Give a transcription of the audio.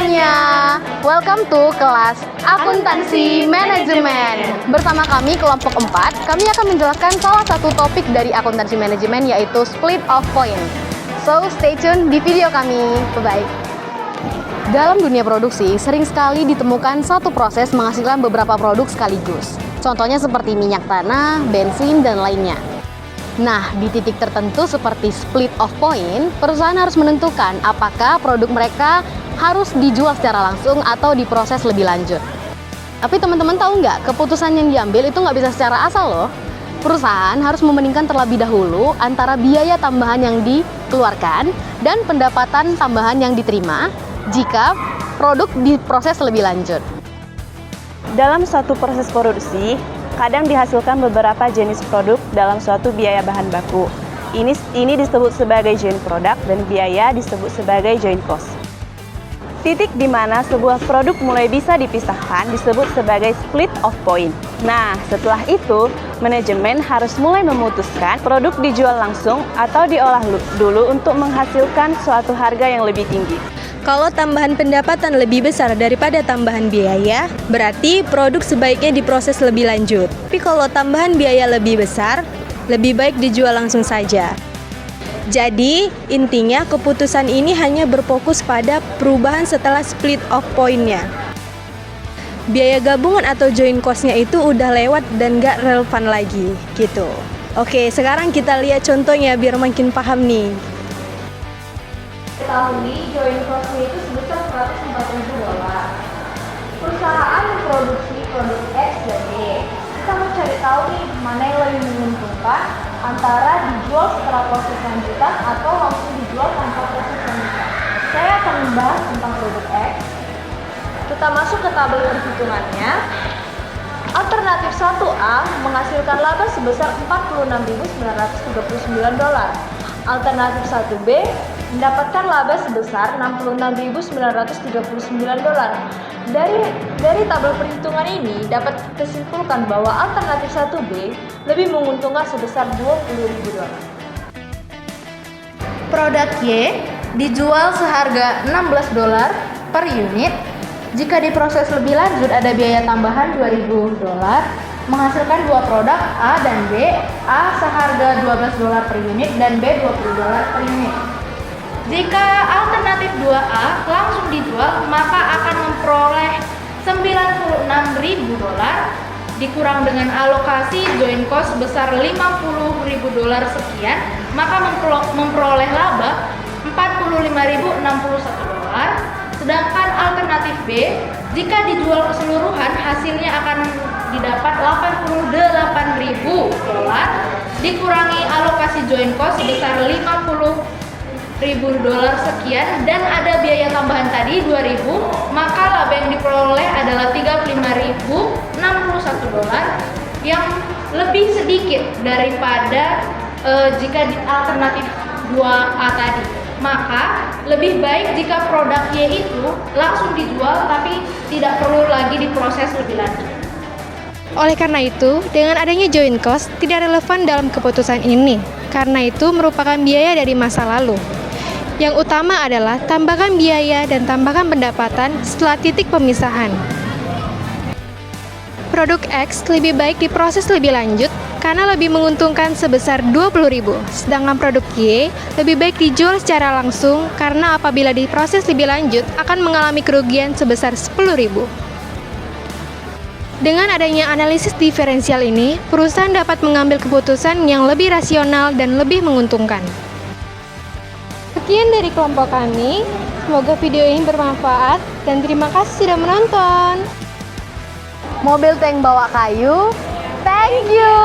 semuanya, welcome to kelas Akuntansi Manajemen. Bersama kami kelompok 4, kami akan menjelaskan salah satu topik dari akuntansi manajemen yaitu split of point. So, stay tune di video kami. Bye-bye. Dalam dunia produksi, sering sekali ditemukan satu proses menghasilkan beberapa produk sekaligus. Contohnya seperti minyak tanah, bensin, dan lainnya. Nah, di titik tertentu seperti split of point, perusahaan harus menentukan apakah produk mereka harus dijual secara langsung atau diproses lebih lanjut. Tapi teman-teman tahu nggak, keputusan yang diambil itu nggak bisa secara asal loh. Perusahaan harus membandingkan terlebih dahulu antara biaya tambahan yang dikeluarkan dan pendapatan tambahan yang diterima jika produk diproses lebih lanjut. Dalam suatu proses produksi, kadang dihasilkan beberapa jenis produk dalam suatu biaya bahan baku. Ini disebut sebagai joint product dan biaya disebut sebagai joint cost. Titik di mana sebuah produk mulai bisa dipisahkan disebut sebagai split of point. Nah, setelah itu, manajemen harus mulai memutuskan produk dijual langsung atau diolah dulu untuk menghasilkan suatu harga yang lebih tinggi. Kalau tambahan pendapatan lebih besar daripada tambahan biaya, berarti produk sebaiknya diproses lebih lanjut. Tapi kalau tambahan biaya lebih besar, lebih baik dijual langsung saja. Jadi, intinya keputusan ini hanya berfokus pada perubahan setelah split of point-nya. Biaya gabungan atau joint cost-nya itu udah lewat dan gak relevan lagi, gitu. Oke, sekarang kita lihat contohnya biar makin paham nih. Ketahui joint cost-nya itu sebesar $140.000. Perusahaan memproduksi produk X dan Y. Kita mau cari tahu nih mana yang lebih menguntungkan antara dijual setelah proses lanjutan atau langsung dijual tanpa proses lanjutan. Saya akan membahas tentang produk X. Kita masuk ke tabel perhitungannya. Alternatif 1A menghasilkan laba sebesar $46.939. Alternatif 1B mendapatkan laba sebesar $66.939. Dari tabel perhitungan ini dapat disimpulkan bahwa alternatif 1B lebih menguntungkan sebesar $20.000. Produk Y dijual seharga $16 per unit. Jika diproses lebih lanjut ada biaya tambahan $2.000, menghasilkan dua produk A dan B. A seharga $12 per unit dan B $20 per unit. Jika alternatif 2A langsung dijual, maka akan memperoleh $96.000 dikurang dengan alokasi joint cost sebesar $50.000 sekian, maka memperoleh laba $45.061. Sedangkan alternatif B, jika dijual keseluruhan hasilnya akan didapat $88.000 dikurangi alokasi joint cost sebesar $50.000 sekian dan ada biaya tambahan tadi $2.000, maka laba yang diperoleh adalah $35.061 yang lebih sedikit daripada jika di alternatif 2A tadi. Maka lebih baik jika produk Y itu langsung dijual tapi tidak perlu lagi diproses lebih lanjut. Oleh karena itu, dengan adanya joint cost tidak relevan dalam keputusan ini, karena itu merupakan biaya dari masa lalu. Yang utama adalah tambahkan biaya dan tambahkan pendapatan setelah titik pemisahan. Produk X lebih baik diproses lebih lanjut karena lebih menguntungkan sebesar $20.000, sedangkan produk Y lebih baik dijual secara langsung karena apabila diproses lebih lanjut akan mengalami kerugian sebesar $10.000. Dengan adanya analisis diferensial ini, perusahaan dapat mengambil keputusan yang lebih rasional dan lebih menguntungkan. Sekian dari kelompok kami, semoga video ini bermanfaat dan terima kasih sudah menonton. Mobil tank bawa kayu, thank you.